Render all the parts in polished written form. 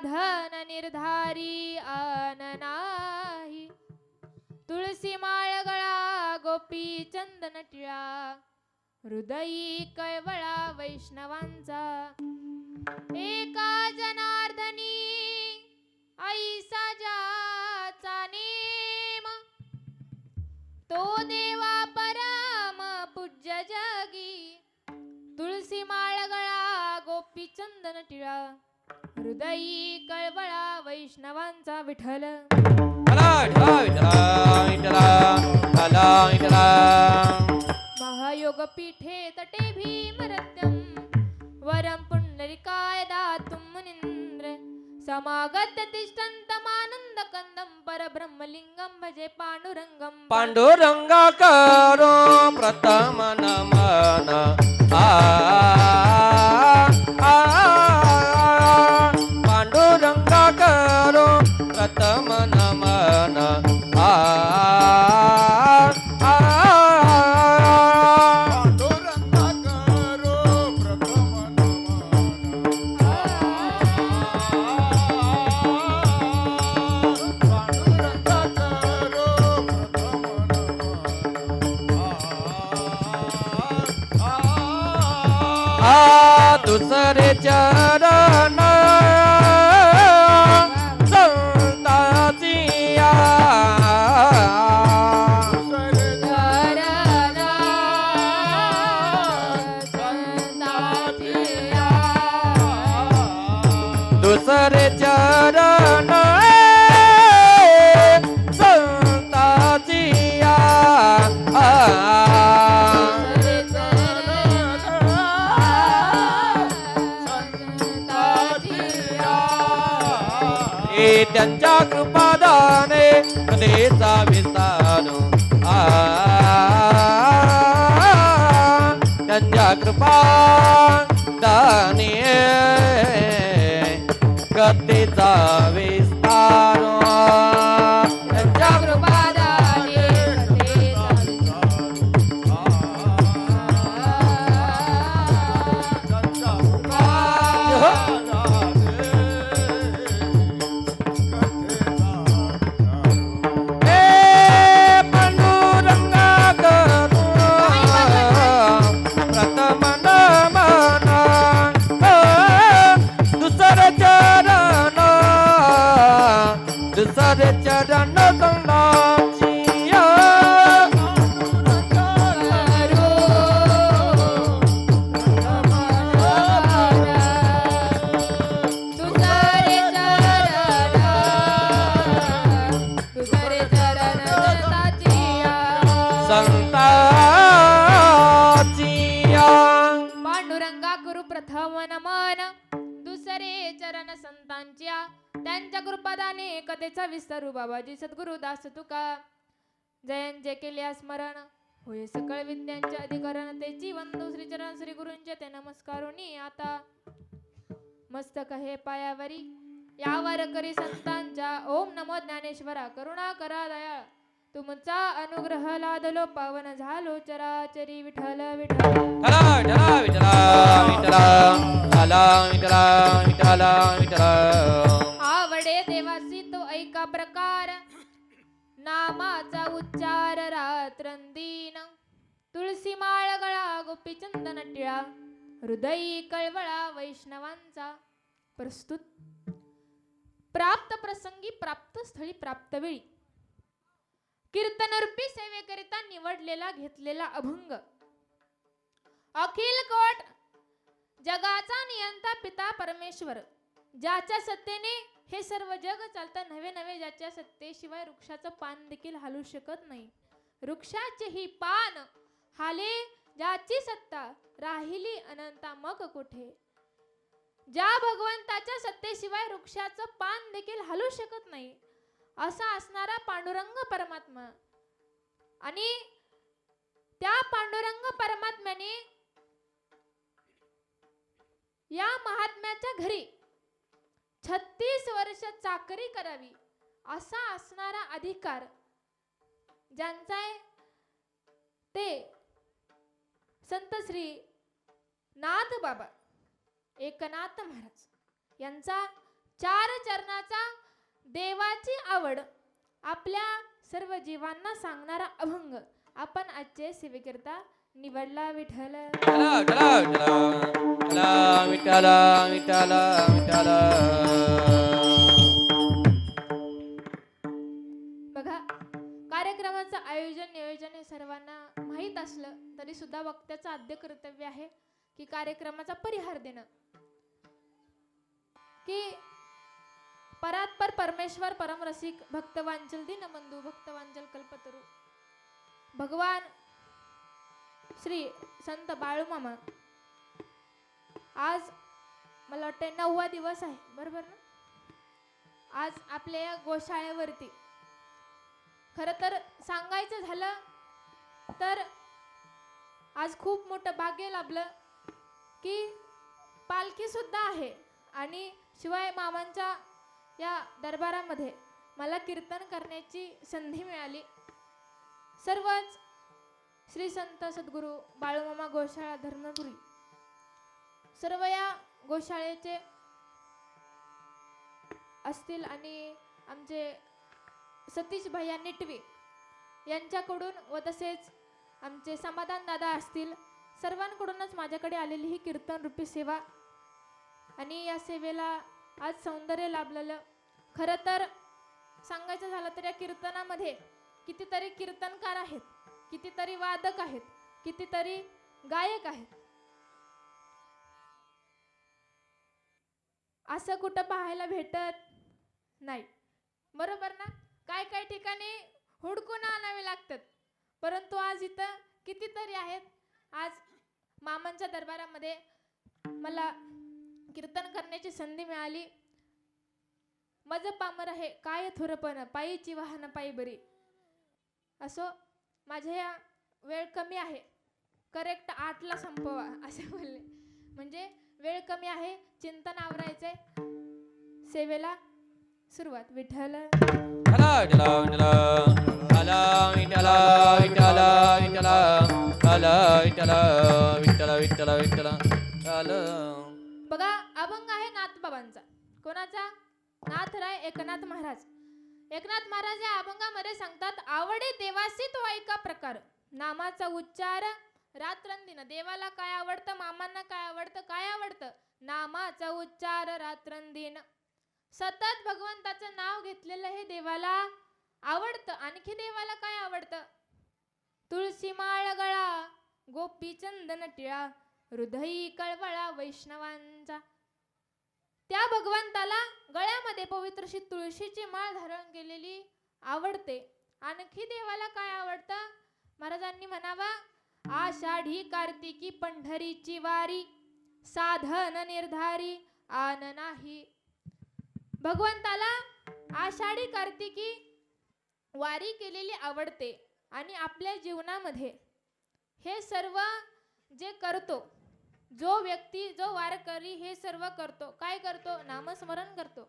साधन निर्धारी आन नाही. तुळसी माळ गळा गोपी चंदन टिळा, हृदयी कळवळा वैष्णवांचा. एका जनार्दनी ऐसा ज्याचा नेम, तो देवा परम पूज्य जगी. तुळसी माळ गळा गोपी चंदन टिळा, हृदयी कळवळा वैष्णवांचा. विठ्ठल महायोग पीठे तटे भीमरत्यम, वरम पुंडरीकाय दातुं मुनींद्र. समागत तिष्ठन्तमानंद कंदम, परब्रह्मलिंगम भजे पांडुरंगम. पांडुरंगा करो प्रथम नमन. पांडुरंगा करो प्रथम नमन. दुसरे चरण संताचिया, दुसरे चरण संताचिया. त्यांच्या कृपादाने हृदयचा विस्तार. त्यांच्या कृपादाने गतीचा विस्तार. त्यांच्या कृपादाने चरण संताचिया. पांडुरंगा गुरु प्रथम नमन, दुसरे चरण संतांच्या. त्यांच्या कृपादाने कथेचा विस्तारू. बाबाजी सद्गुरु दास तुका. जयंचे केल्या स्मरण, होय सकळ विद्यांचे अधिकरण. तेची वंदू श्री चरण श्री गुरूंचे ते नमस्कारोनी. आता मस्तक हे पायावरी, यावर करी संतांच्या. ओम नमो ज्ञानेश्वरा, करुणा करा दयाळ. तुमचा अनुग्रह लादलो, पावन झालो चराचरी. विठ्ठल विठ्ठल आवडे देवासी तो ऐका प्रकार, नामाचा उच्चार रात्रंदीन. तुळसी माळ गळा गोपी चंदन टिळा, हृदयी कळवळा वैष्णवांचा. प्रस्तुत प्राप्त प्रसंगी, प्राप्त स्थळी, प्राप्त वेळी कीर्तनरूपी सेवेकरिता निवडलेला घेतलेला अभंग. अखिल कोट जगाचा नियंता पिता परमेश्वर, ज्याच्या सत्तेने हे सर्व जग चालतं. नवे नवे ज्याच्या सत्तेशिवाय वृक्षाचं पान देखील हालू शकत नाही. वृक्षाचे ही पान हाले ज्याची सत्ता, राहिली अनंता मग कुठे. ज्या भगवंताच्या सत्तेशिवाय वृक्षाचं पान देखील हालू शकत नाही, असा असणारा पांडुरंग परमात्मा. आणि त्या पांडुरंग परमात्म्याने या महात्म्याच्या घरी 36 वर्ष चाकरी करावी असा असणारा अधिकार ज्यांचा आहे ते संत श्री नाथ बाबा एकनाथ महाराज यांचा चार चरणाचा देवाची आवड आपल्या सर्व जीवांना सांगणारा अभंग आपण आजचे सेवेकरता निवडला. विठ्ठल विठ्ठल विठ्ठल विठ्ठल. बघा, कार्यक्रमाचं आयोजन नियोजन हे सर्वांना माहीत असलं तरी सुद्धा वक्त्याचं आद्य कर्तव्य आहे की कार्यक्रमाचा परिहार देणं. की परात्पर परमेश्वर परमरसिक भक्तवांचल दीनबंधू भक्तवांचल कल्पतरू भगवान श्री संत बाळूमामा आज मला वाटतं 9वा दिवस आहे, बरोबर ना? आज आपल्या या गोशाळेवरती खरं तर सांगायचं झालं तर आज खूप मोठं भाग्य लाभलं की पालखी सुद्धा आहे आणि शिवाय मामांच्या या दरबारामध्ये मला कीर्तन करण्याची संधी मिळाली. सर्वच श्री संत सद्गुरू बाळूमामा गोशाळा धर्मपुरी सर्व या गोशाळेचे असतील आणि आमचे सतीश भैया निटवे यांच्याकडून व तसेच आमचे समाधान दादा असतील, सर्वांकडूनच माझ्याकडे आलेली ही कीर्तन रूपी सेवा आणि या सेवेला आज सौंदर्य लाभलेलं. खरं तर सांगायचं झालं तर या कीर्तनामध्ये कितीतरी कीर्तनकार आहेत, कितीतरी वादक आहेत, कितीतरी गायक आहेत. असं कुठं पाहायला भेटत नाही, बरोबर ना? काय काय ठिकाणी हुडकून आणावे लागतात, परंतु आज इथं कितीतरी आहेत. आज मामांच्या दरबारामध्ये मला कीर्तन करण्याची संधी मिळाली. मज पामर आहे काय थोरपण पायीची वाहन पायी बरी. असो, माझ्या या वेळ कमी आहे, करेक्ट 8ला संपवा असे बोलले. म्हणजे वेळ कमी आहे, चिंतन आवरायचंय, सेवेला सुरुवात. विठ्ठल विठ्ठल विठ्ठल विठ्ठल विठ्ठल विठ्ठल विठ्ठल. बघा, अभंग आहे नाथबाबांचा. कोणाचा? नाथराय एकनाथ महाराज. एकनाथ महाराज या अभंगामध्ये सांगतात, आवडे देवासी तो ऐका प्रकार, नामाचा उच्चार रात्रंदिन. देवाला काय आवडतं, मामांना काय आवडतं? काय आवडतं? नामाचा उच्चार रात्रंदिन. सतत भगवंताचं नाव घेतलेलं हे देवाला आवडतं. आणखी देवाला काय आवडतं? तुळशी माळ गळा, गोपी चंदन टिळा, हृदयी कळवळा वैष्णवांचा. त्या भगवंताला गळ्यामध्ये पवित्रशी तुळशीची माळ धारण केलेली आवडते. आणखी देवाला काय आवडतं? महाराजांनी म्हणावा, आषाढी कार्तिकी पंढरीची वारी, साधन निर्धारी आन नाही. भगवंताला आषाढी कार्तिकी वारी केलेली आवडते आणि आपल्या जीवनामध्ये हे सर्व जे करतो, जो व्यक्ती, जो वारकरी हे सर्व करतो, काय करतो? नामस्मरण करतो,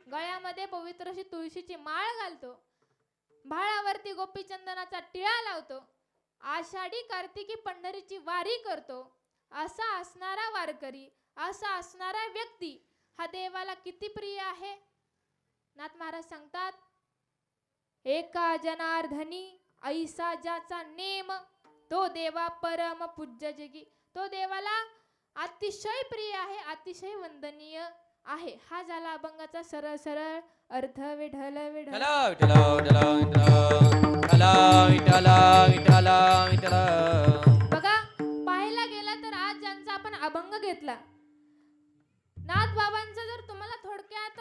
गळ्यामध्ये पवित्र अशी तुळशीची माळ घालतो, भाळावरती गोपीचंदनाचा टिळा लावतो, आषाढी कार्तिकी पंढरीची वारी करतो. असा असणारा वारकरी, असा असणारा व्यक्ती हा देवाला किती प्रिय आहे. नाथ महाराज सांगतात, एका जनार्दनी ऐसा ज्याचा नेम, तो देवा परम पूज्य जगी. तो देवाला अतिशय प्रिय आहे, अतिशय वंदनीय आहे. हा झाला अभंगाचा सरळ सरळ अर्थ. विठ्ठल विठ्ठल बघा, पाहायला गेलं तर आज ज्यांचा आपण अभंग घेतला, नाथ बाबांचा जर तुम्हाला थोडक्यात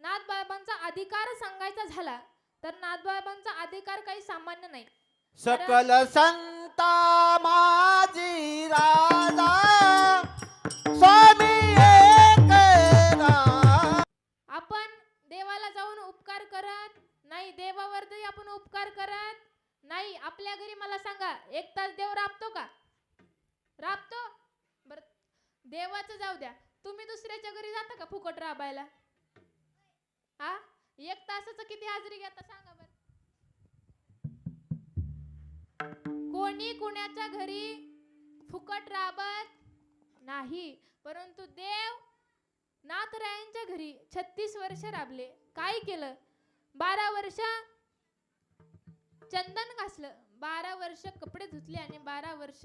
नाथ बाबांचा अधिकार सांगायचा झाला तर नाथ बाबांचा अधिकार काही सामान्य नाही. सकल संता माझी राजा स्वामी एक राम. आपण देवाला जाऊन उपकार करत नाही, देवावरती आपण उपकार करत नाही. आपल्या घरी मला सांगा, 1 तास देव राबतो का? राबतो? बर, देवाचं जाऊ द्या, तुम्ही दुसऱ्याच्या घरी जाता का फुकट राबायला? हा, 1 तासाचं किती हाजरी घेता सांगा बर. कोणी कुणाच्या घरी फुकट राबत नाही, परंतु देव नाथरायांच्या घरी 36 वर्ष राबले. काय केलं? 12 वर्ष चंदन घासलं, 12 वर्ष कपडे धुतले आणि 12 वर्ष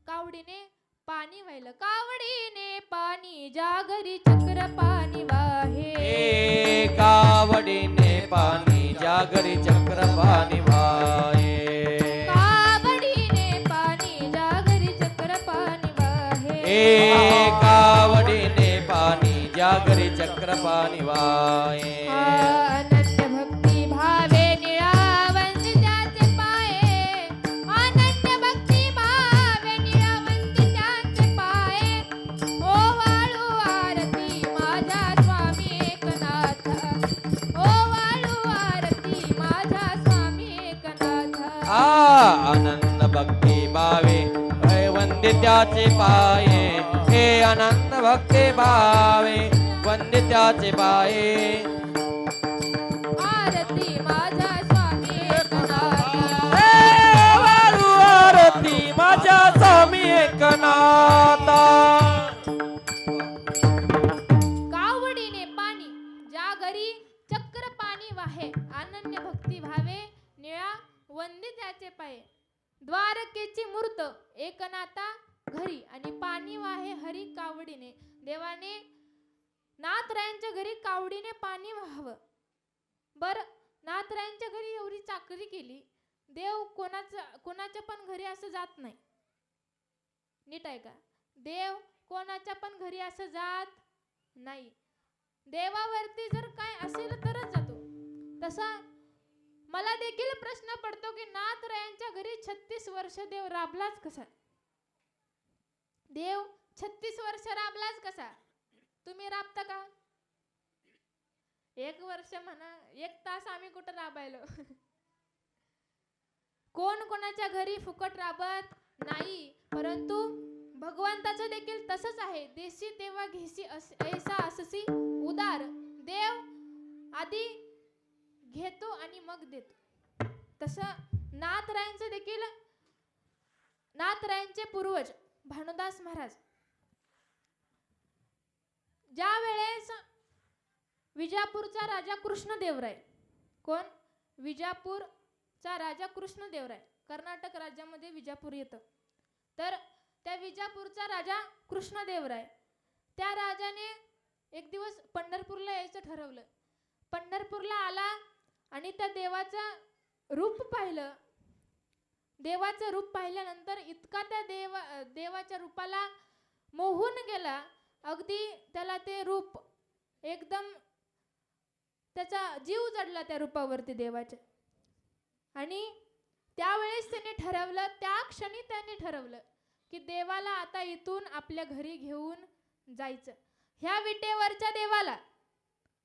कावडीने पाणी वाहिलं. कावडीने पाणी ज्या घरी चक्र पाणी वाहे. ए कावडीने पाणी ज्या घरी चक्र पाणी वाहे. कावडीने पाणी ज्या घरी चक्र पाणी वाहे. ए कावडीने पाणी ज्या घरी चक्र पाणी वाहे. अनन्य भक्ती भावे निळावंत त्याचे पाये. अनन्य भक्ती भावे निळावंत त्याचे पाये. ओ वाळू आरती माझा स्वामी एकनाथ. ओ वाळू आरती माझा स्वामी एकनाथ. आनंद भक्ती भावे वंदित्याचे पाये. हे आनंद भक्ती भावे वंदित्याचे पाये. आरती माझा स्वामी एकनाथ. वाळू आरती माझ्या स्वामी एकनाथा. कावडीने पाणी ज्या घरी चक्र पाणी वाहे. अनन्य भक्ती भावे निळा वंदी त्याचे पाये. द्वारकेची मूर्त एकनाथा घरी आणि पाणी वाहे हरी कावडीने. देवाने नाथरायांच्या घरी कावडीने पाणी व्हावं. बर, नाथरायांच्या घरी एवढी चाकरी केली. देव कोणाच्या पण घरी असं जात नाही. नीट आहे का? देव कोणाच्या पण घरी असं जात नाही. देवावरती जर काय असेल तरच जातो. तसा मला देखील प्रश्न पडतो की नाथरायांच्या घरी 36 वर्ष देव राबलाच कसा? देव 36 वर्ष राबलाच कसा? तुम्ही राबता का? 1 वर्ष म्हणा, 1 तास आम्ही कुठं राबायलो. कोण कोणाच्या घरी फुकट राबत नाही. परंतु भगवंताचं देखील तसंच आहे. देशी तेव्हा घेसी ऐसा अससी उदार. देव आधी घेतो आणि मग देतो. तसं नाथरायांचं देखील, नाथरायांचे पूर्वज भानुदास महाराज ज्या वेळेस विजापूरचा राजा कृष्णदेवराय, कोण? विजापूरचा राजा कृष्णदेवराय, कर्नाटक राज्यामध्ये विजापूर येतं. तर त्या विजापूरचा राजा कृष्णदेवराय, त्या राजाने एक दिवस पंढरपूरला यायचं ठरवलं. पंढरपूरला आला आणि त्या देवाचं रूप पाहिलं. देवाचं रूप पाहिल्यानंतर इतका त्या देवाच्या रूपाला मोहून गेला. अगदी त्याला ते रूप एकदम, त्याचा जीव जडला त्या रूपावरती देवाच्या. आणि त्यावेळेस त्याने ठरवलं, त्या क्षणी त्याने ठरवलं की देवाला आता इथून आपल्या घरी घेऊन जायचं. ह्या विटेवरच्या देवाला,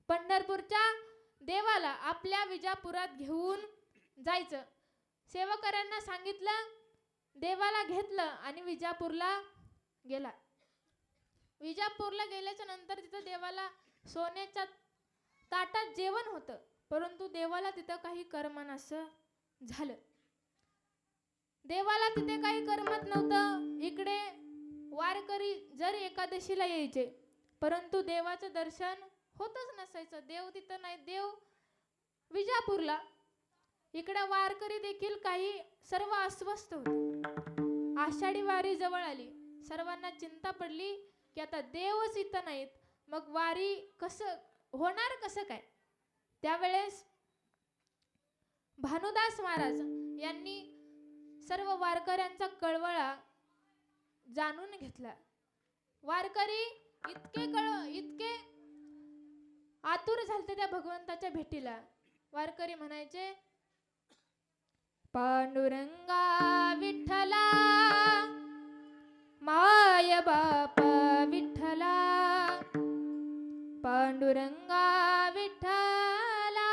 पंढरपूरच्या देवाला आपल्या विजापुरात घेऊन जायचं. सेवकऱ्यांना सांगितलं, देवाला घेतलं आणि विजापूरला गेला. विजापूरला गेल्याच्या नंतर तिथं देवाला सोन्याच्या ताटात जेवण होतं. परंतु देवाला तिथं काही करमनासं झालं. देवाला तिथे काही करमत नव्हतं. इकडे वारकरी जर एकादशीला यायचे, परंतु देवाचं दर्शन होतच नसायचं. देव तिथं नाही, देव विजापूरला. इकडे वारकरी देखील काही सर्व अस्वस्थ होते. आषाढी वारी जवळ आली. सर्वांना चिंता पडली की आता देवच इथं नाहीत, मग वारी कसं होणार, कसं काय? त्यावेळेस भानुदास महाराज यांनी सर्व वारकऱ्यांचा कळवळा जाणून घेतला. वारकरी इतके आतुर झालते त्या भगवंताच्या भेटीला. वारकरी म्हणायचे, पांडुरंगा विठ्ठला माय बाप विठ्ठला. पांडुरंगा विठ्ठला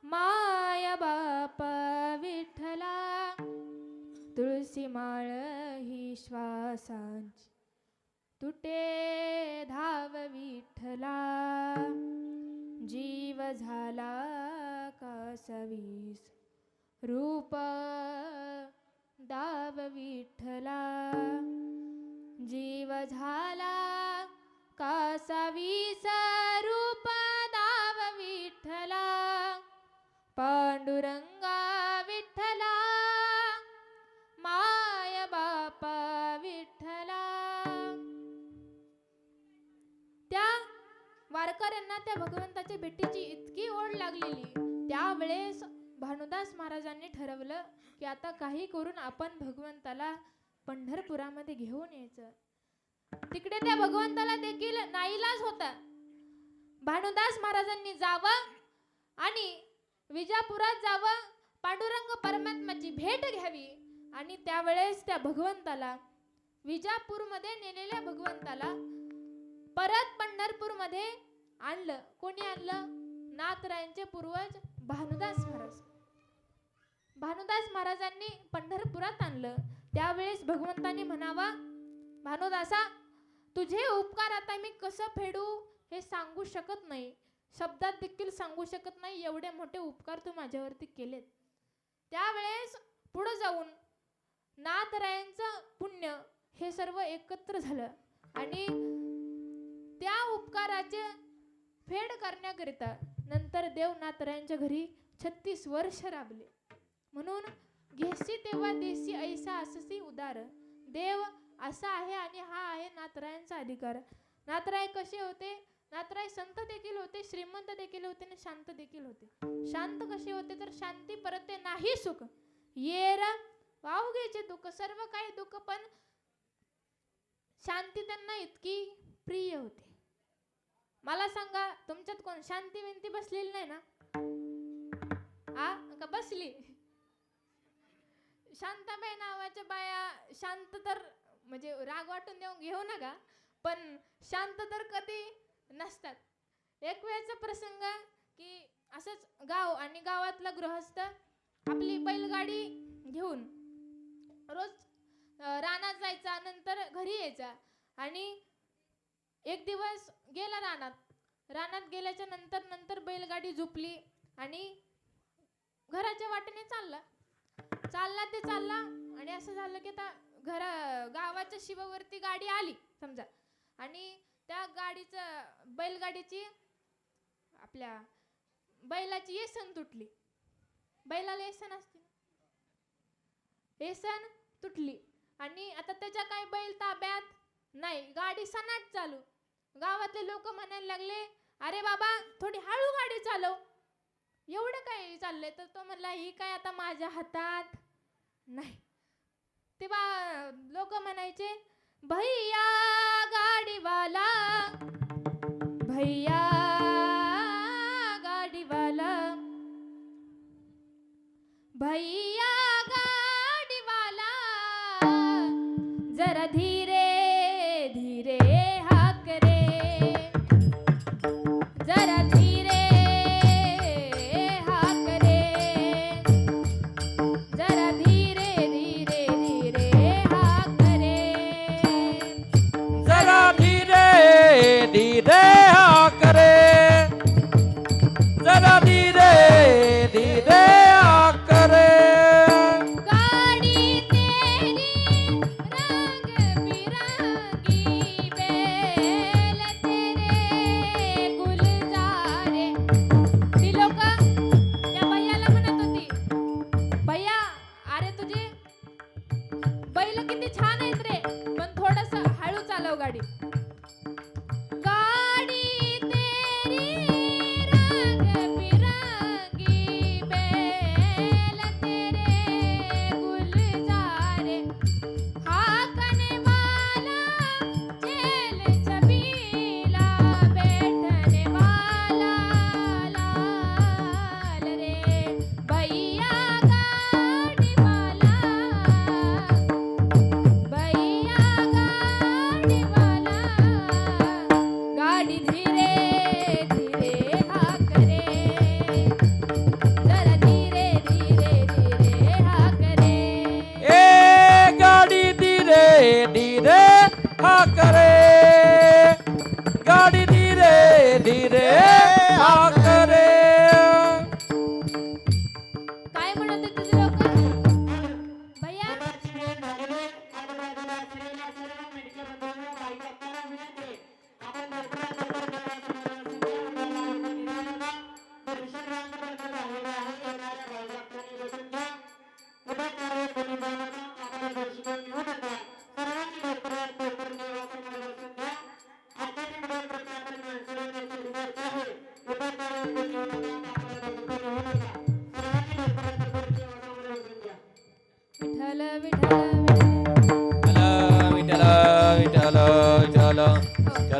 माय बाप विठ्ठला. तुळशी माळ ही श्वासांची तुटे धाव विठ्ठला. जीव झाला कासवीस रूप दाव विठ्ठला. जीव झाला कासावीस रूप दाव विठ्ठला पांडुरंगा विठ्ठला माय बापा विठ्ठला. त्या वारकऱ्यांना त्या भगवंताच्या भेटीची इतकी ओढ लागलेली, त्यावेळेस भानुदास महाराजांनी ठरवलं की आता काही करून आपण भगवंताला पंढरपुरामध्ये घेऊन यायचं. तिकडे त्या भगवंताला देखील नाईलाज होता. भानुदास महाराजांनी जावं आणि विजापुरात जावं, पांडुरंग परमात्म्याची भेट घ्यावी आणि त्यावेळेस त्या भगवंताला, विजापूरमध्ये नेलेल्या भगवंताला परत पंढरपूरमध्ये आणलं. कोणी आणलं? नाथरायांचे पूर्वज भानुदास महाराज. भानुदास महाराजांनी पंढरपुरात आणलं. त्यावेळेस भगवंतांनी म्हणावा, भानुदासा तुझे उपकार आता मी कसं फेडू हे सांगू शकत नाही, शब्दात देखील सांगू शकत नाही, एवढे मोठे उपकार तू माझ्यावरती केलेत. त्यावेळेस पुढे जाऊन नाथरायांचं पुण्य हे सर्व एकत्र झालं आणि त्या उपकाराचे फेड करण्याकरिता नंतर देव नाथरायांच्या घरी 36 वर्ष राबले. म्हणून घेसी तेव्हा देसी ऐसा अससी उदार. देव असा आहे आणि हा आहे नाथरायांचा अधिकार. नाथराय कसे होते? नाथराय संत देखील होते, श्रीमंत देखील होते आणि शांत देखील होते. शांत कसे होते तर शांती परते नाही सुख, येर वावगेचे दुःख, सर्व काही दुःख पण शांती त्यांना इतकी प्रिय होती. मला सांगा, तुमच्यात कोण शांती विनती बसलेली नाही ना? का बसली? शांताबाई नावाच्या बाया शांत तर म्हणजे राग वाटून देऊन घेऊ नका, पण शांत तर कधी नसतात. एक वेळचा प्रसंग की असंच गाव आणि गावातला गृहस्थ आपली बैलगाडी घेऊन रोज रानात जायचा, नंतर घरी यायचा आणि एक दिवस गेला रानात गेल्याच्या नंतर बैलगाडी झोपली आणि घराच्या वाटेने चालला आणि असं झालं की आता गावाच्या शिवावरती गाडी आली समजा आणि त्या बैलगाडीची आपल्या बैलाची येसन तुटली. बैलाला येसन असते, येसन तुटली आणि आता त्याच्या काही बैल ताब्यात नाही, गाडी सनाट चालू. गावातले लोक म्हणायला लागले, अरे बाबा थोडी हळू गाडी चालव, एवढं काय चाललंय? तर तो म्हणला, ही काय आता माझ्या हातात नाही. तेव्हा लोक म्हणायचे, भैया गाडीवाला, भैया गाडीवाला, भैया गाडीवाला, जरा धीरे धीरे हाक रे, जरा धीरे हाक रे, जरा धीरे धीरे धीरे हाक रे, जरा धीरे धीरे हाक रे, जरा धीरे धीरे हाक रे. गाडी तेरी रंग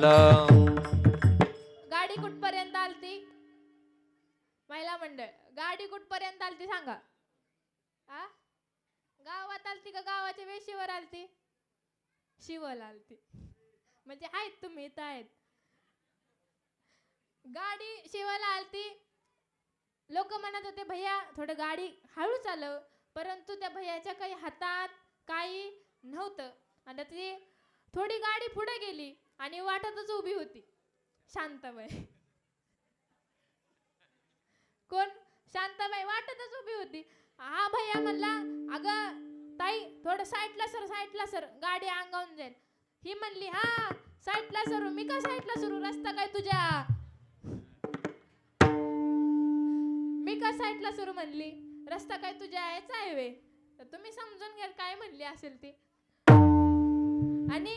विठ्ठल गाडी कुठपर्यंत आलती? महिला मंडळ गाडी कुठपर्यंत आलती सांगा? आ गावात आलती का गावाच्या वेशीवर आलती? शिवला आलती. म्हणजे आहेत तुम्ही इथं आहेत. गाडी शिवाला आलती. लोक म्हणत होते भैया थोडं गाडी हळू चालव, परंतु त्या भैयाच्या काही हातात काही नव्हतं आणि ती थोडी गाडी पुढे गेली आणि वाटतच उभी होती शांताबाई. कोण? शांताबाई वाटतच उभी होती. हा भैया म्हणला अगं ताई थोडं साईडला सर, साईडला सर, गाडी अंगावून जाईल. ही म्हणली हा साईडला सरू. मी का साईडला सरू? रस्ता काय तुझ्या? मी का साईडला सरू म्हणली? रस्ता काय तुझ्या याचा आहे वे? तर तुम्ही समजून घ्या काय म्हणली असेल ती. आणि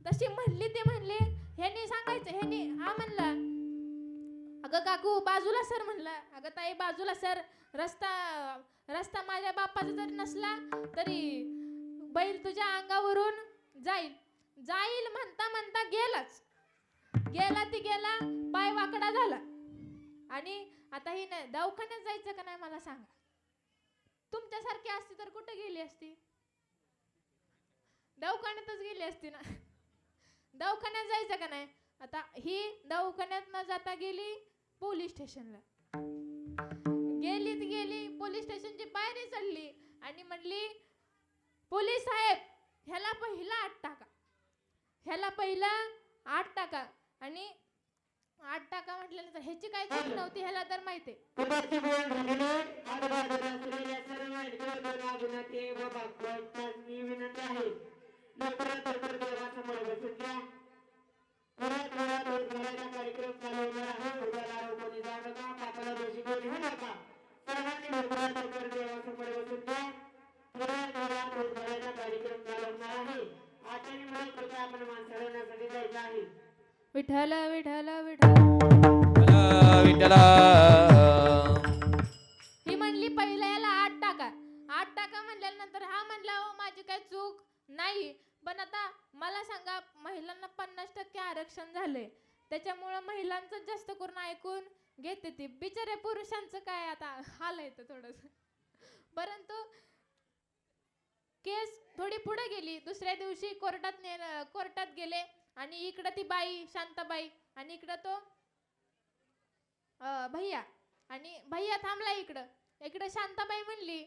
तशी म्हणली ते म्हणले ह्यानी सांगायचं, ह्यानी हा म्हणला अगं काकू बाजूला सर म्हणला. अगं ताई बाजूला सर, रस्ता माझ्या बापाचा जरी नसला तरी बैल तुझ्या अंगावरून जाईल. जाईल म्हणता म्हणता गेलाच. गेला ती गेला, पाय वाकडा झाला. आणि आता ही नाही दवाखान्यात जायचं का नाही मला सांगा? तुमच्यासारखी असती तर कुठे गेली असती? दवाखान्यातच गेली असती ना. दवाखान्यात जायचं का नाही? आता ही दवाखान्यात न जाता गेली पोलीस स्टेशनला. गेली पोलीस स्टेशनची पायरी चढली आणि म्हणली पोलीस साहेब ह्याला पहिला 8 टाका, ह्याला पहिला 8 टाका. आणि 8 टाका म्हटल्यानंतर ह्याची काय चूक नव्हती ह्याला तर माहिती. विठ्ठल विठ्ठल विठ्ठल विठ्ठल ही म्हणली पहिल्या याला 8 टाका. 8 टाका म्हणल्यानंतर हा म्हणला हो माझी काही चूक नाही, पण आता मला सांगा महिलांना 50% आरक्षण झाले, त्याच्यामुळे महिलांचं जास्त करून ऐकून घेते ती. बिचारे पुरुषांचं काय आता हाल येतं थोडंसं. परंतु केस थोडी पुढे गेली. दुसऱ्या दिवशी कोर्टात गेले आणि इकडं ती बाई शांताबाई आणि इकडं तो भैया. आणि भैया थांबला इकडं शांताबाई म्हणली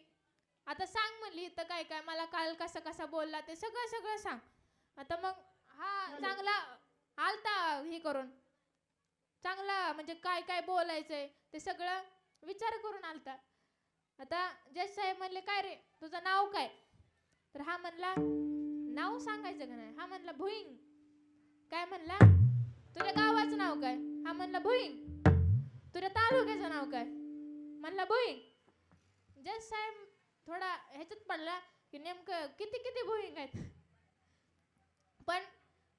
आता सांग म्हणली इथं काय काय मला काल कसा बोलला ते सगळं सांग. आता मग हा चांगला आलता हे करून, चांगला म्हणजे काय काय बोलायचंय ते सगळं विचार करून आलता. आता जज साहेब म्हणले काय रे तुझं नाव काय? तर हा म्हणला नाव सांगायचं का नाही? हा म्हणला भुईंग. काय म्हणला? तुझ्या गावाचं नाव काय? हा म्हणला भुईंग. तुझ्या तालुक्याचं नाव काय? म्हणला भुईंग. जज साहेब थोडा ह्याच्यात पडला की नेमकं किती भुईंग आहेत. पण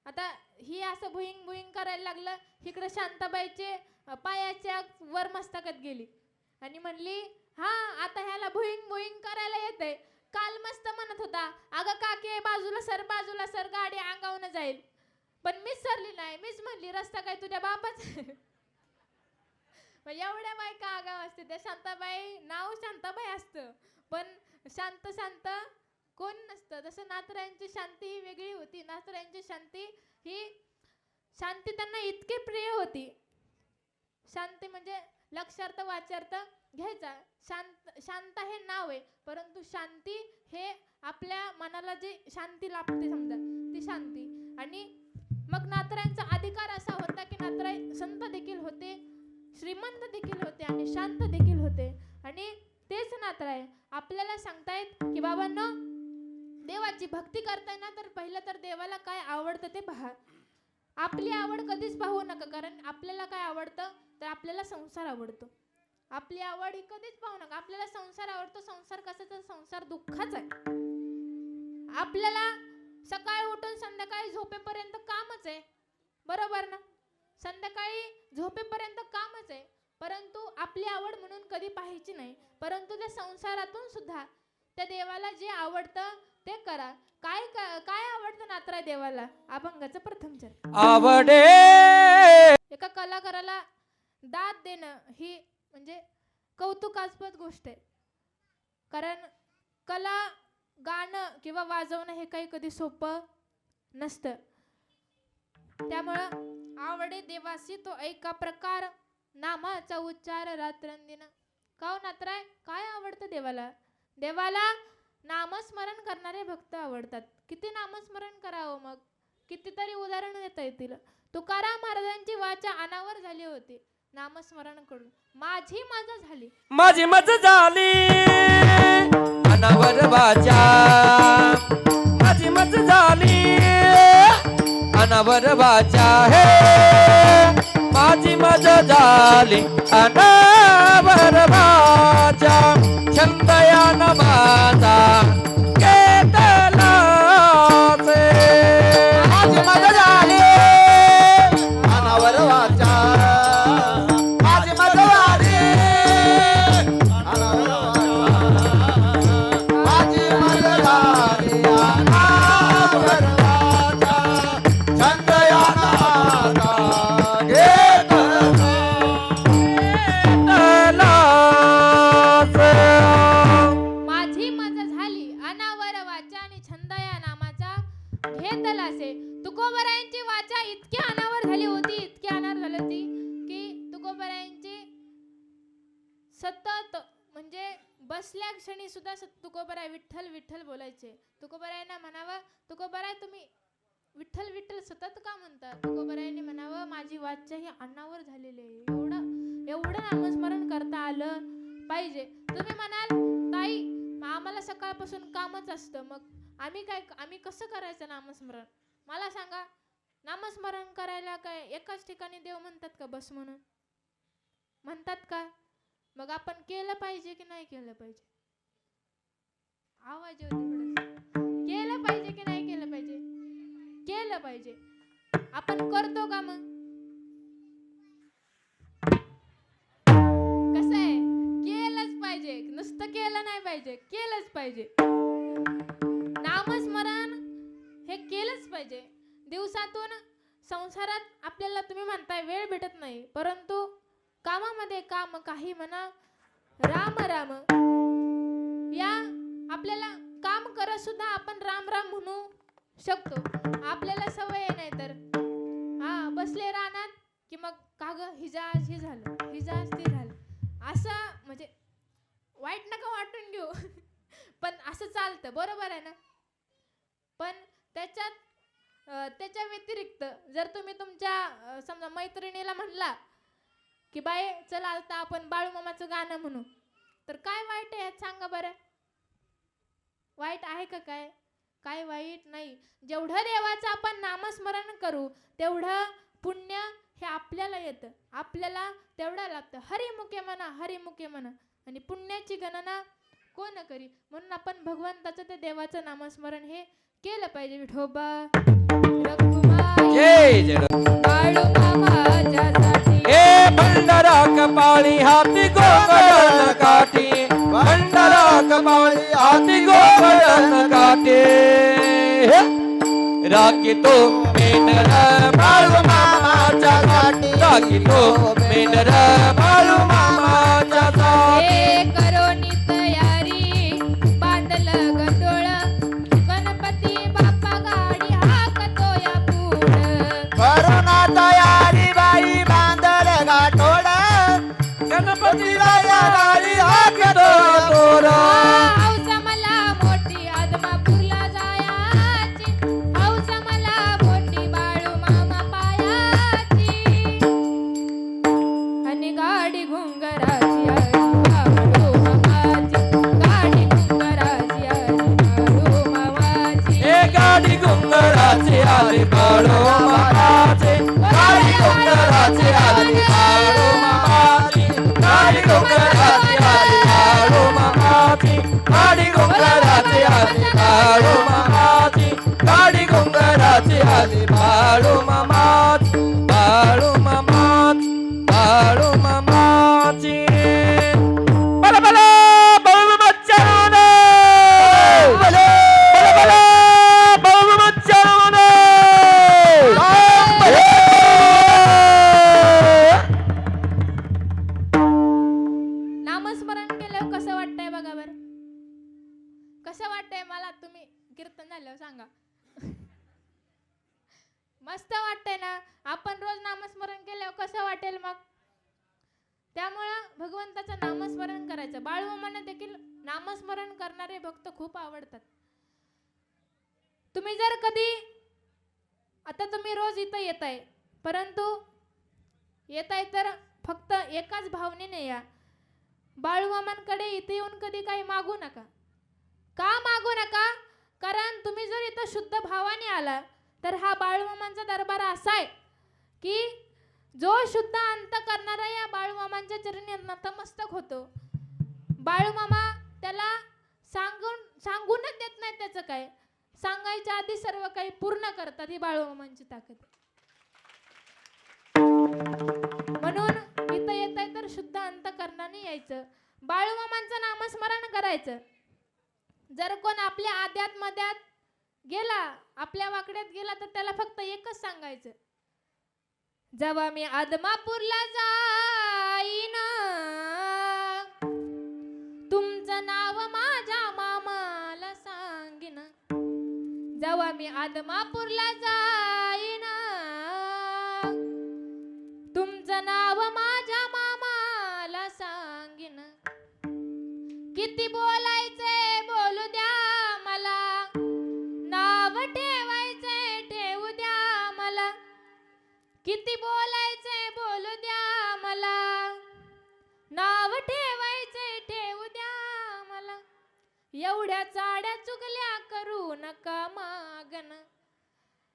आता ही असं भुईंग करायला लागलं. इकडे शांताबाईचे पायाच्या वर मस्तकात गेली आणि म्हणली हा आता ह्याला भुईंग करायला येते. काल मस्त म्हणत होता अगं काकी बाजूला सर गाडी अंगावून जाईल, पण मीच सरली नाही. मीच म्हणली रस्ता काय तुझ्या बापाचा? एवढ्या बायका आगाव असते. त्या शांताबाई नाव शांताबाई असतं पण शांत कोण नसतं. जसं नाथरायांची शांती ही वेगळी होती. नाथरायांची शांती त्यांना इतकी प्रिय होती. शांती म्हणजे लक्षार्थ वाचार्थ घ्यायचा. शांत हे नाव आहे, परंतु शांती हे आपल्या मनाला जे शांती लाभते समजा ती शांती. आणि मग नाथरायांचा अधिकार असा होता की नाथराय संत देखील होते, श्रीमंत देखील होते आणि शांत देखील होते. आणि तेच नाथराय आपल्याला सांगतायत की बाबांनो देवाची भक्ती करताय ना तर पहिलं तर देवाला काय आवडतं ते पहा. आपली आवड कधीच पाहू नका, कारण आपल्याला काय आवडतं तर आपल्याला संसार आवडतो. आपली आवड ही कधीच पाहू नका. आपल्याला संसार आवडतो. संसार कशाचा? संसार दुःखाचा आहे. आपल्याला सकाळी उठून संध्याकाळी झोपेपर्यंत कामच आहे, बरोबर ना? संध्याकाळी झोपेपर्यंत कामच आहे, परंतु आपली आवड म्हणून कधी पाहायची नाही. परंतु त्या संसारातून सुद्धा त्या देवाला जे आवडतं ते करा. काय आवडतं नातराय देवाला? अभंगाचं प्रथम चरण. आवडे एका कलाकाराला दाद देणं ही म्हणजे कौतुकास्पद गोष्ट आहे. कारण कला गाणं किंवा वाजवणं हे काही कधी सोपं नसतं. त्यामुळं आवडे देवासी तो ऐका प्रकार, नामाचा उच्चार रात्रंदिन. काव नातराय, काय आवडतं देवाला? देवाला नामस्मरण करणारे भक्त आवडतात. किती नामस्मरण करावं मग? कितीतरी उदाहरण देता येतील. तुकाराम महाराजांची वाचा अनावर झाली होती नामस्मरण करून. माझी मजा झाली, माझी मज झाली अनावर वाचा, माझी मज झाली अनावर वाचा, हे माझी मज झाली अनावर वाचा, छंदयान माझा घेतला से. माझी मजा झाली अनावर वाचा, माझी मजा झाली अनावर वाचा, माझी मजा झाली अनावर वाचा, छंद याना माझा घेतला. माझी मजा झाली अनावर वाचा आणि छंद या नामाचा घेतला से. तुकोबरायांची वाचा इतकी अनावर झाली होती, इतकी अनावर झाली होती की तुकोबरायांची सतत म्हणजे बसल्या क्षणी सुद्धा तुकोबराय विठ्ठल विठ्ठल बोलायचे. तुकोबरायांना म्हणावं, तुकोबराय तुम्ही विठ्ठल विठ्ठल सतत का म्हणता? तुकोबरायांनी म्हणावं, माझी वाचा ही अनावर झालेली आहे. एवढं नामस्मरण करता आलं पाहिजे. तुम्ही म्हणाल ताई आम्हाला सकाळपासून कामच असतं, मग आम्ही कसं करायचं नामस्मरण? मला सांगा. नामस्मरण करायला काय एकाच ठिकाणी देव म्हणतात का बस म्हणून? म्हणतात का? मग आपण केलं पाहिजे की नाही केलं पाहिजे? आवाज येऊ दे थोडंसं. केलं पाहिजे की नाही केलं पाहिजे? केलं पाहिजे. आपण करतो का मग? कसं आहे, केलंच पाहिजे. नुसतं केलं नाही पाहिजे, केलंच पाहिजे. नामस्मरण हे केलंच पाहिजे. दिवसातून संसारात आपल्याला तुम्ही म्हणताय वेळ भेटत नाही, परंतु कामामध्ये काम काही म्हणा, राम राम या आपल्याला काम करत सुद्धा आपण राम राम म्हणू शकतो. आपल्याला सवय नाही तर बसले रानात की मग का ग हिजाज हे झालं, हिजाज ते झालं, असं म्हणजे वाईट नका वाटून घेऊ. पण असं चालतं, बरोबर आहे ना? पण त्याच्या व्यतिरिक्त जर तुम्ही तुमच्या समजा मैत्रिणीला म्हणला की बाई चला आता आपण बाळूमामाचं गाणं म्हणू, तर काय वाईट आहे यात सांगा बरं? वाईट आहे का काय? काय वाईट नाही. जेवढं देवाचं आपण नामस्मरण करू तेवढं पुण्य हे आपल्याला येतं, आपल्याला तेवढं लागतं. हरिमुखे म्हणा, हरिमुखे म्हणा, आणि पुण्याची गणना कोण करी? म्हणून आपण भगवंताचं ते देवाचं नामस्मरण हे केलं पाहिजे. विठोबा जय जय बाळूमामाच्यासाठी हे भंडारा कपाळी हाती गोकर्ण काठी, भंडारा कपाळी हाती गोकर्ण काठी, राखीतो मेंढर बाळूमामाच्या गाठी, राखीतो मेंढर बाळूमामाच्या गाठी. हे करोनी तयारी बांधलं गंडोळ, गणपती बाप्पा गाडी हाकतो या पुढं. करुणा तयारी बाई बांधल गाठोड, गणपतीला या गाडी हाकतो तोरा. हौस मला मोठी आदमापूरला जायाची, हौस मला मोठी बाळूमामा पायाची, आणि गाडी घुंगराची आली बाळूमामाची, गाडी घुंगराची आली बाळूमामाची. हे गाडी घुंगराची आली बाळूमामाची, गाडी घुंगराची आली बाळूमामाची, गाडी घुंगराची आली बाळूमामाची, गाडी घुंगराची आली बाळूमामाची, गाडी घुंगराची आली बाळूमामाची, बाळूमामाची, बाळूमामाची. बला बला बाळूमामाच्या नावानं. बला कसं वाटतंय मला, तुम्ही कीर्तन झाल्यावर सांगा. मस्त वाटतंय ना. आपण रोज नामस्मरण केल्यावर कसं वाटेल मग. त्यामुळं भगवंताचं नामस्मरण करायचं. बाळूमामांना देखील नामस्मरण करणारे भक्त खूप आवडतात. तुम्ही जर कधी, आता तुम्ही रोज इथं येताय, परंतु येताय तर फक्त एकाच भावनेने या. बाळूमामांकडे इथे येऊन कधी काही मागू नका. का मागू नका? कारण तुम्ही जर इथं शुद्ध भावाने आला तर हा बाळूमामांचा दरबार असा आहे की जो शुद्ध अंत करणारा या बाळूमामांच्या चरणी नतमस्तक होतो. बाळूमामा त्याला सांगूनच देत नाही त्याचं काय, सांगायच्या आधी सर्व काही पूर्ण करतात. ही बाळूमामांची ताकद. म्हणून इथं येत आहे तर शुद्ध अंतकरणाने यायचं. बाळूमामांचं नामस्मरण करायचं. जर कोण आपल्या आध्यात मध्यात गेला, आपल्या वाकड्यात गेला, तर त्याला फक्त एकच सांगायचं, जेव्हा मी आदमापूरला जाईन तुमचं नाव माझ्या मामाला सांगीन. जेव्हा मी आदमापूरला जाईन तुमचं नाव माझ्या मामाला सांगीन. किती बोलायचे बोलू द्या मला, नाव ठेवायचे ठेवू द्या मला. किती बोलायचे बोलू द्या मला, नाव ठेवायचे ठेवू द्या मला. एवढ्या चाड्या चुगल्या करू नका मागन,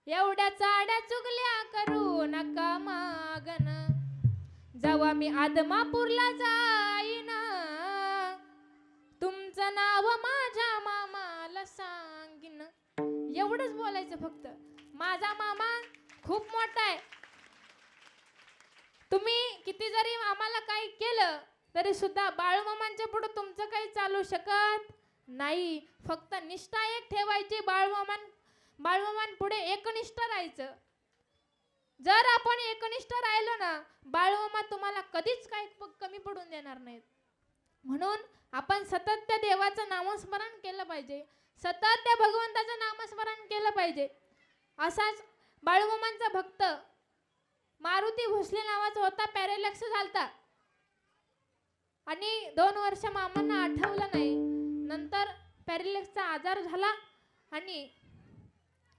एवढ्या चाड्या चुगल्या करू नका मागन. जेव्हा मी आदमापूरला जाईन तुमचं नाव माझ्या मामाला सांगीन. एवढंच बोलायचं फक्त. माझा मामा खूप मोठा आहे. तुम्ही किती जरी आम्हाला काही केलं तरी सुद्धा बाळूमामांच्या पुढे तुमचं काही चालू शकत नाही. फक्त निष्ठा एक ठेवायची. बाळूमामांपुढे एकनिष्ठ राहायचं. जर आपण एकनिष्ठ राहिलो ना, बाळूमामा तुम्हाला कधीच काही कमी पडून देणार नाहीत. म्हणून आपण सतत त्या देवाचं नामस्मरण केलं पाहिजे, सतत त्या भगवंताचं नामस्मरण केलं पाहिजे. असाच बाळूमामांचा भक्त मारुती भोसले नावाचा होता. पॅरेलॅक्स झालता आणि 2 वर्ष मामांना आठवलं नाही. नंतर पॅरेलॅक्सचा आजार झाला आणि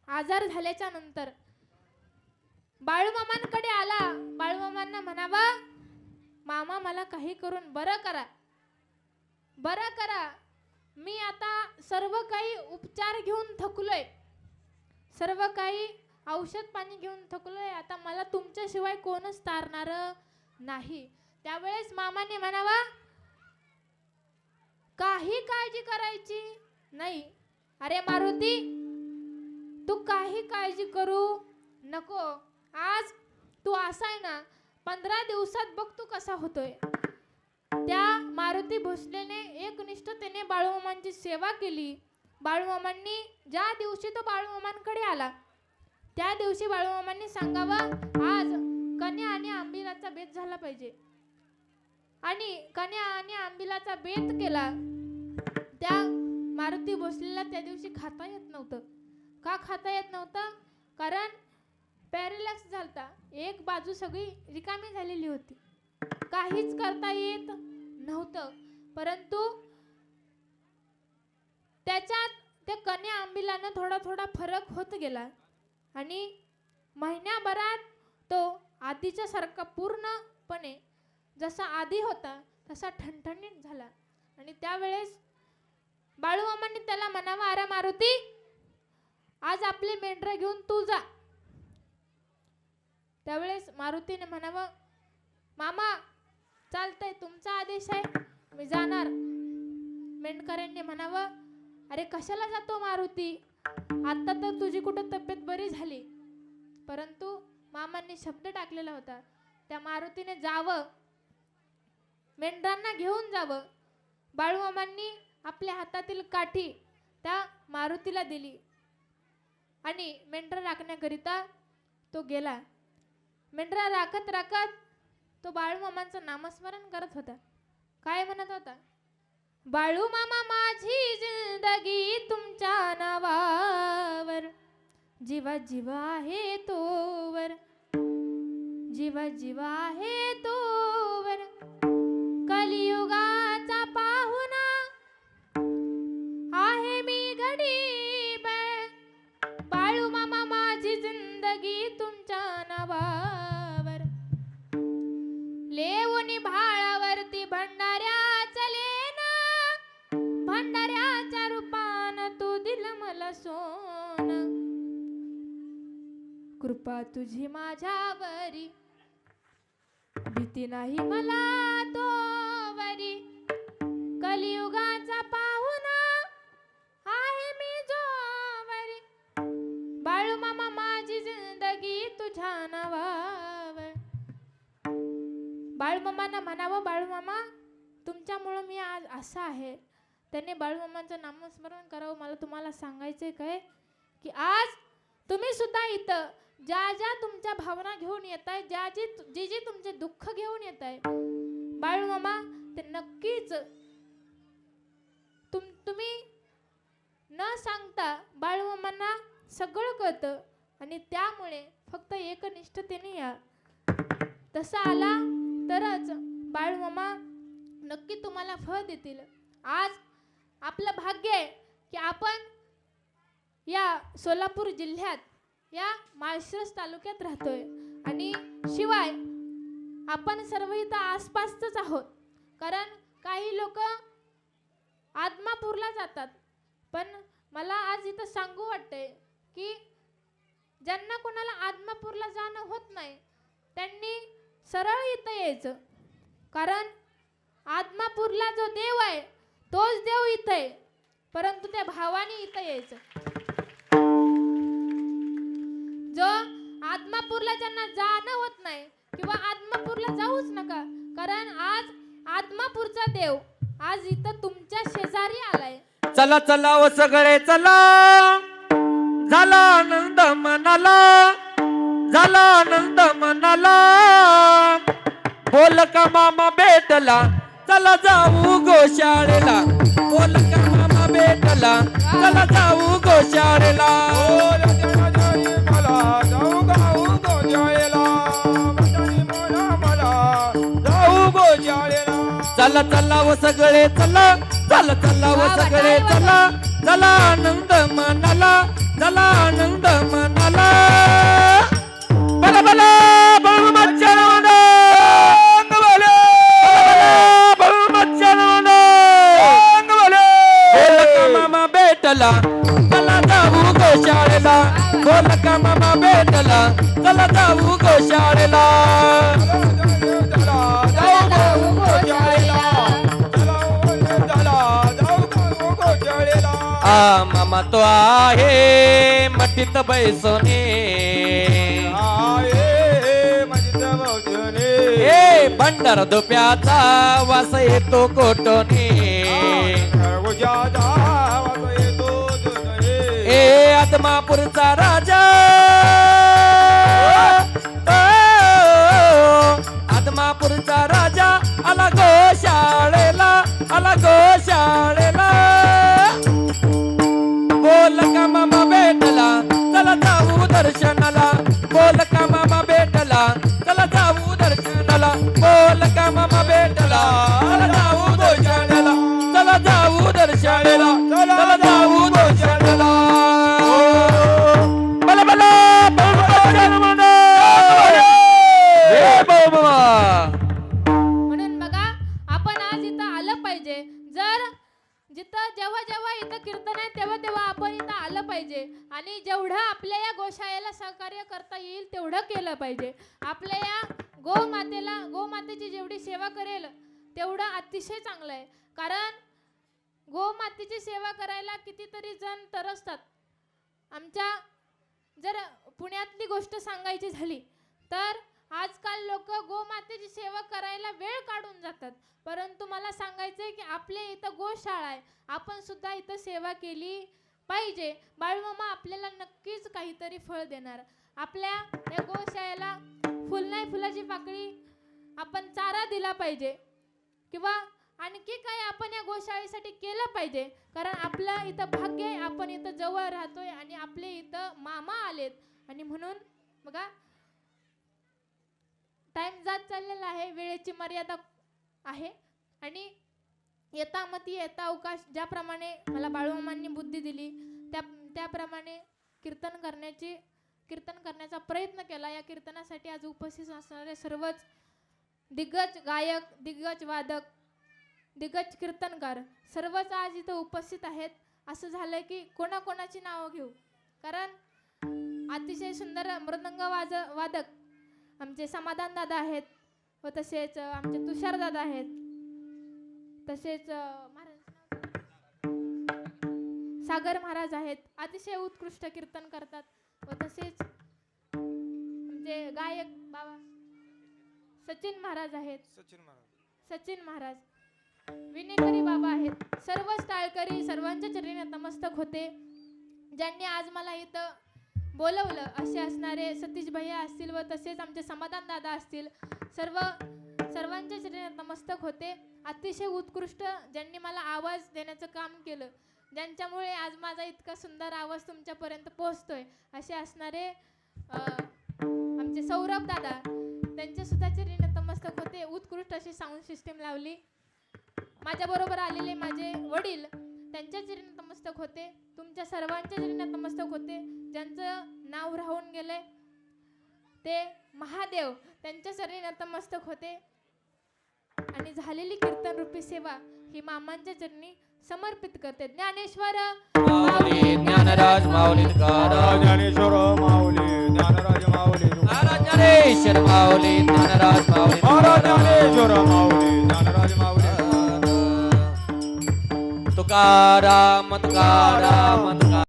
आजार झाल्याच्या नंतर बाळूमामांकडे आला. बाळूमामांना म्हणावा, मामा मला काही करून बरं करा, बरं करा. मी आता सर्व काही उपचार घेऊन थकलोय, सर्व काही औषध पाणी घेऊन थकलोय. आता मला तुमच्याशिवाय कोणच तारणार नाही. त्यावेळेस मामाने म्हणावा, काही काळजी करायची नाही. अरे मारुती, तू काही काळजी करू नको. आज तू असा आहे ना, 15 दिवसात बघ तू कसा होतोय. त्या मारुती भोसलेने एकनिष्ठतेने बाळूमामांची सेवा केली. बाळूमामांनी ज्या दिवशी तो बाळूमामांकडे आला त्या दिवशी बाळूमामांनी सांगावा, आज कन्या आणि आंबिलाचा बेत झाला पाहिजे. आणि कन्या आणि आंबिलाचा बेत केला. त्या मारुती भोसलेला त्या दिवशी खाता येत नव्हतं. का खाता येत नव्हतं? कारण पॅरेलॅक्स झालता. एक बाजू सगळी रिकामी झालेली होती, काहीच करता येत नव्हतं. परंतु त्याच्यात त्या कन्या आंबिलानं थोडा थोडा फरक होत गेला आणि महिन्याभरात तो आधीच्या सारखा पूर्णपणे जसा आधी होता तसा ठणठणीत झाला. आणि त्यावेळेस बाळूमामांनी त्याला म्हणावा, अरे मारुती, आज आपले मेंढरं घेऊन तू जा. त्यावेळेस मारुतीने म्हणावं, मामा चालतंय, तुमचा आदेश आहे, मी जाणार. मेंढकऱ्यांनी म्हणावं, अरे कशाला जातो मारुती, आता तर तुझी कुठं तब्येत बरी झाली. परंतु मामांनी शब्द टाकलेला होता, त्या मारुतीने जावं, मेंढरांना घेऊन जावं. बाळूमामांनी आपल्या हातातील काठी त्या मारुतीला दिली आणि मेंढर राखण्याकरिता तो गेला. मेंढरा राखत राखत तो बाळूमामांचं नामस्मरण करत होता. काय म्हणत होता? बाळू मामा माझी जिंदगी तुमच्या नावावर, जीवा जीवा आहे तोवर, जीवा जीवा आहे तोवर, कलियुगाचा पाहुणा आहे मी गरीब, बाळू मामा माझी जिंदगी तुमच्या नावावर, लेवणी भाळावरती भंडाऱ्या चलेना, भंडाऱ्याच्या रूपान तू दिल मला सोन, कृपा तुझी माझ्यावरी, भीती नाही मला तोवरी, कलियुगाचा पाहुणा आहे मी जोवरी, बाळू मामा माझी जिंदगी तुझ्या नावावर. बाळूमामांना म्हणावं, बाळूमामा तुमच्यामुळं मी आज असं आहे. त्यांनी बाळूमामांचं नामस्मरण करावं. मला तुम्हाला सांगायचंय काय की आज तुम्ही सुद्धा इथं ज्या ज्या तुमच्या भावना घेऊन येत आहे, जी जी तुमचे दुःख घेऊन येत आहे, बाळूमामा ते नक्कीच तुम्ही न सांगता बाळूमामांना सगळं कळतं आणि त्यामुळे फक्त एकनिष्ठतेने या. तसं आला तरच बाळूमामा नक्की तुम्हाला फळ देतील. आज आपलं भाग्य आहे की आपण या सोलापूर जिल्ह्यात या माळशिरस तालुक्यात राहतोय आणि शिवाय आपण सर्व इथं आसपासच आहोत. कारण काही लोक आदमापूरला जातात, पण मला आज इथं सांगू वाटतंय की ज्यांना कोणाला आदमापूरला जाणं होत नाही त्यांनी सरळ इथं यायचं. कारण आदमापूरला जो देव आहे तोच देव इथं आहे, परंतु त्या भावाने इथं यायचं. जो आदमापूरला ज्यांना जाणं होत नाही किंवा आदमापूरला जाऊच नका, कारण आज आदमापूरचा देव आज इथं तुमच्या शेजारी आलाय. चला चला व सगळे चला, झाला आनंद मनाला, झाला आनंद मनाला, बोल का मामा भेटला, चला जाऊ गोशाळेला, बोल का मामा भेटला, चला जाऊ गोशाळेला. चला चला व सगळे चला, चला चला व सगळे चला, चला आनंद मनाला, चला आनंद मनाला. बला बला बळू मच्छर मामा भेटला, चला जाऊ गोशाळेला, बोल का मामा भेटला, चला जाऊ गोशाळेला. मामा तो आहे मटीत बैसोने, ए भंडार धोप्याचा वास येतो कोटोने, ए आदमापूरचा राजा, आदमापूरचा राजा आला गोशाळेला, आला गोशाळेला. बोल का मामा भेटला, चला जाऊ दर्शनाला, बोल का मामा भेटला, चला जाऊ दर्शनाला, बोल का मामा भेटला, चला जाऊ गोशाळेला, चला जाऊ दर्शनाला, चला जाऊ दर्शनाला. बला बला म्हणून बघा आपण आज इथं आलं पाहिजे. जर जिथं जेव्हा जेव्हा इथं कीर्तन आहे तेव्हा तेव्हा आपण इथं आलं पाहिजे आणि जेवढं आपल्या या गोशाळेला सहकार्य करता येईल तेवढं केलं पाहिजे. आपल्या या गोमातेची जेवढी सेवा करेल तेवढं अतिशय चांगलं आहे. कारण गोमातेची सेवा करायला कितीतरी जण तरसतात. आमच्या जर पुण्यातली गोष्ट सांगायची झाली तर आजकाल लोक गोमातेची सेवा करायला वेळ काढून जातात, परंतु मला सांगायचंय की आपल्या इथं गोशाळा आहे, आपण सुद्धा इथं सेवा केली पाहिजे. बाळूमामा आपल्याला नक्कीच काहीतरी फळ देणार. आपल्या या गोशाळेला फुल नाही फुलाची पाकळी आपण चारा दिला पाहिजे किंवा आणखी काय आपण या गोशाळेसाठी केलं पाहिजे, कारण आपलं इथं भाग्य आहे, आपण इथं जवळ राहतोय आणि आपले इथं मामा आलेत. आणि म्हणून बघा टाइम जात चाललेला आहे, वेळेची मर्यादा आहे. आणि येता मती येता अवकाश, ज्याप्रमाणे मला बाळूमामांनी बुद्धी दिली त्याप्रमाणे कीर्तन करण्याचा प्रयत्न केला. या कीर्तनासाठी आज उपस्थित असणारे सर्वच दिग्गज गायक, दिग्गज वादक, दिग्गज कीर्तनकार सर्वच आज इथं उपस्थित आहेत. असं झालं की कोणाकोणाची नावं घेऊ, कारण अतिशय सुंदर मृदंग वादक आमचे समाधान दादा आहेत व तसेच आमचे तुषार दादा आहेत, तसेच सागर महाराज आहेत, अतिशय उत्कृष्ट कीर्तन करतात. व तसेच आमचे गायक बाबा सचिन महाराज आहेत, सचिन महाराज विनेकरी बाबा आहेत. सर्वच टाळकरी सर्वांच्या चरणी नतमस्तक होते. ज्यांनी आज मला इथं बोलवलं असे असणारे सतीश भैया असतील व तसेच आमचे समाधान दादा असतील, सर्वांच्या चरणी नतमस्तक होते. अतिशय उत्कृष्ट ज्यांनी मला आवाज देण्याचं काम केलं, ज्यांच्यामुळे आज माझा इतका सुंदर आवाज तुमच्यापर्यंत पोहोचतोय, असे असणारे आमचे सौरभ दादा, त्यांच्या सुद्धा चरणी नतमस्तक होते. उत्कृष्ट अशी साऊंड सिस्टीम लावली. माझ्याबरोबर आलेले माझे वडील, त्यांच्या चरणी नतमस्तक होते. तुमच्या सर्वांच्या चरणी नतमस्तक होते. ज्यांचं नाव राहून गेले ते महादेव, त्यांच्या चरणी नतमस्तक होते. आणि झालेली कीर्तन रूपी सेवा ही मामांच्या चरणी समर्पित करते. ज्ञानेश्वर माऊली ज्ञानराज माऊली तुकाराम, ज्ञानेश्वर माऊली ज्ञानराज माऊली महाराज ज्ञानेश्वर माऊली ज्ञानराज माऊली महाराज ज्ञानेश्वर माऊली ज्ञानराज माऊली तुकाराम तुकाराम